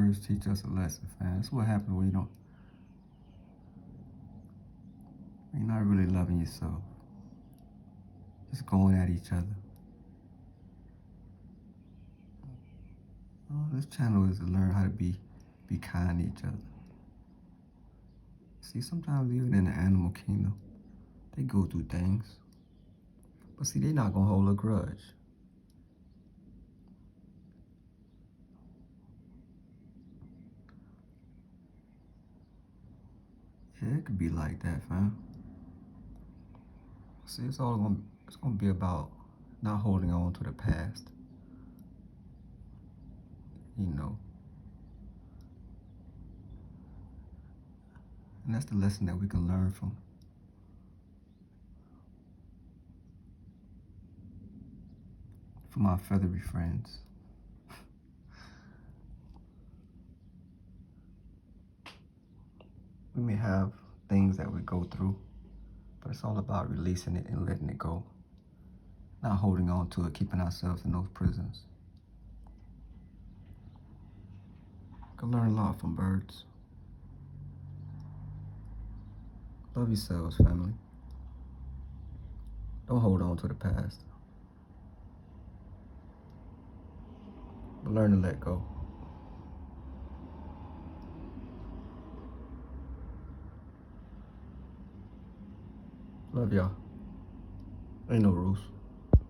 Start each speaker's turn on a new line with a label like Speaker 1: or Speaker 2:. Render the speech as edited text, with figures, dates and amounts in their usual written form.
Speaker 1: words teach us a lesson, fam. That's what happens when you're not really loving yourself. Just going at each other. This channel is to learn how to be kind to each other. See, sometimes even in the animal kingdom, they go through things. But see, they're not gonna hold a grudge. Yeah, it could be like that, fam. See, it's gonna be about not holding on to the past. And that's the lesson that we can learn from our feathery friends. We may have things that we go through, but it's all about releasing it and letting it go. Not holding on to it, keeping ourselves in those prisons. You can learn a lot from birds. Love yourselves, family. Don't hold on to the past, but learn to let go. Love y'all. Ain't no rules.